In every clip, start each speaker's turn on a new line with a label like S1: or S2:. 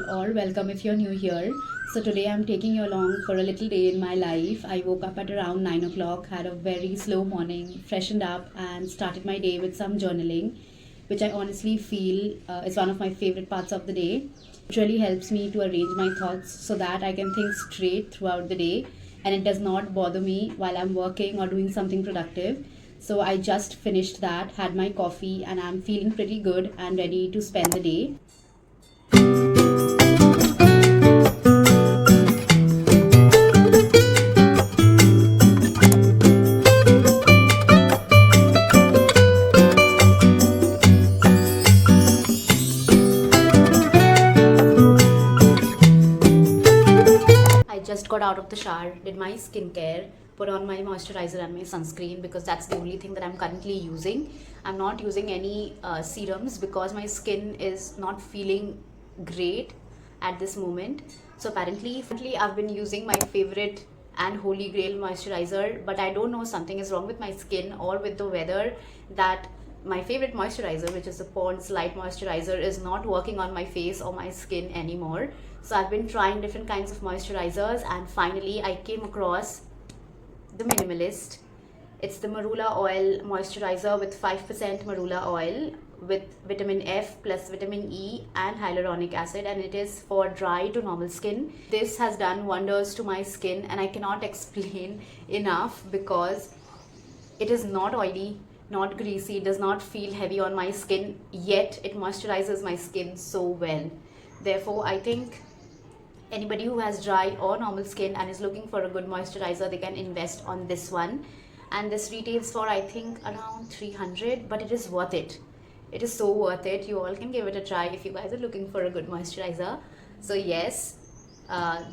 S1: or welcome if you're new here. So, today I'm taking you along for a little day in my life. I woke up at around 9 o'clock, had a very slow morning, freshened up, and started my day with some journaling, which I honestly feel is one of my favorite parts of the day. It really helps me to arrange my thoughts so that I can think straight throughout the day and it does not bother me while I'm working or doing something productive. So I just finished that, had my coffee, and I'm feeling pretty good and ready to spend the day. I just got out of the shower, did my skincare, put on my moisturizer and my sunscreen because that's the only thing that I'm currently using. I'm not using any serums because my skin is not feeling great at this moment. So apparently I've been using my favorite and holy grail moisturizer, but I don't know, something is wrong with my skin or with the weather, that my favorite moisturizer, which is the Pond's Light Moisturizer, is not working on my face or my skin anymore. So I've been trying different kinds of moisturizers and finally I came across the Minimalist. It's the Marula Oil Moisturizer with 5% Marula Oil with vitamin F plus vitamin E and hyaluronic acid, and it is for dry to normal skin. This has done wonders to my skin and I cannot explain enough because it is not oily, not greasy, it does not feel heavy on my skin, yet it moisturizes my skin so well. Therefore, I think anybody who has dry or normal skin and is looking for a good moisturizer, they can invest on this one. And this retails for I think around 300, but it is worth it. It is so worth it. You all can give it a try if you guys are looking for a good moisturizer. So yes,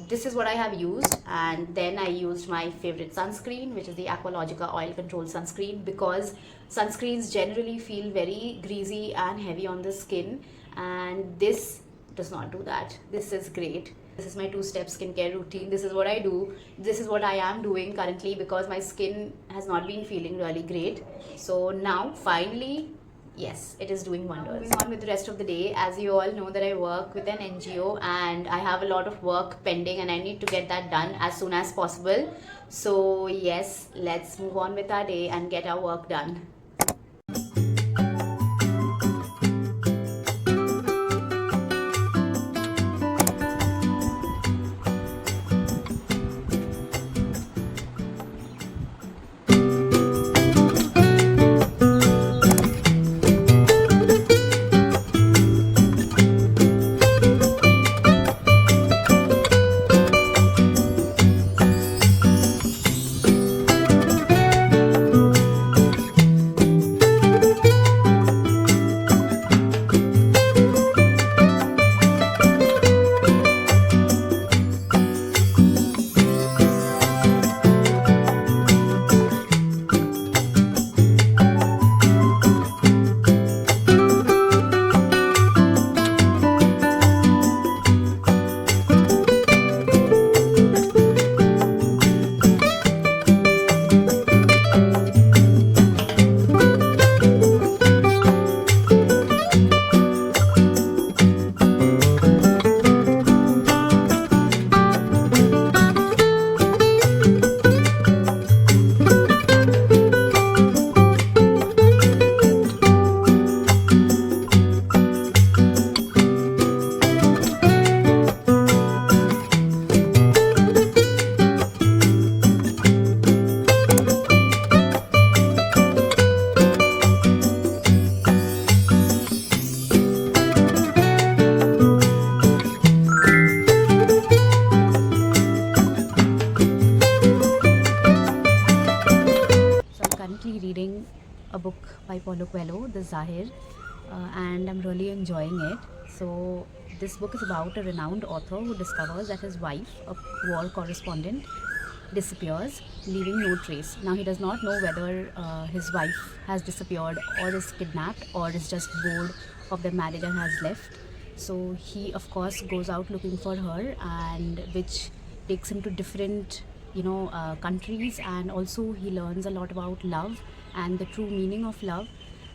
S1: this is what I have used, and then I used my favorite sunscreen, which is the Aqualogica Oil Control Sunscreen, because sunscreens generally feel very greasy and heavy on the skin, and this does not do that. This is great. This is my two-step skincare routine. This is what I do. This is what I am doing currently because my skin has not been feeling really great. So now finally, yes, it is doing wonders. Moving on with the rest of the day, as you all know that I work with an NGO and I have a lot of work pending and I need to get that done as soon as possible. So yes, let's move on with our day and get our work done. Reading a book by Paulo Coelho, The Zahir, and I'm really enjoying it. So this book is about a renowned author who discovers that his wife, a war correspondent, disappears, leaving no trace. Now he does not know whether his wife has disappeared or is kidnapped or is just bored of their marriage and has left. So he of course goes out looking for her, and which takes him to different countries, and also he learns a lot about love and the true meaning of love.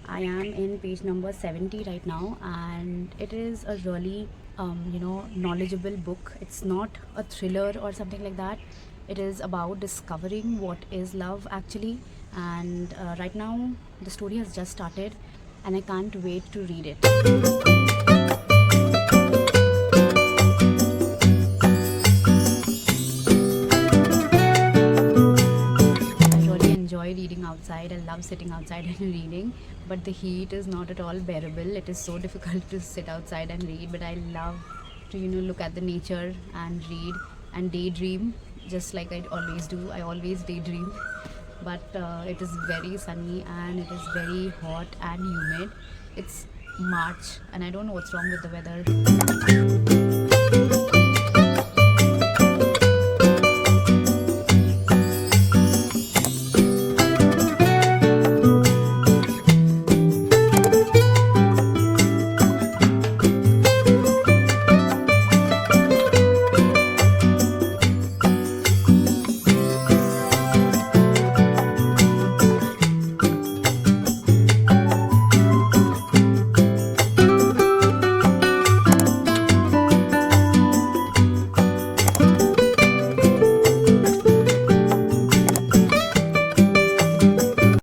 S1: I am in page number 70 right now, and it is a really knowledgeable book. It's not a thriller or something like that. It is about discovering what is love actually. And right now, the story has just started, and I can't wait to read it. I really enjoy reading outside. I love sitting outside and reading, but the heat is not at all bearable. It is so difficult to sit outside and read, but I love to look at the nature and read and daydream, just like I always do. I always daydream, but it is very sunny and it is very hot and humid. It's March, and I don't know what's wrong with the weather.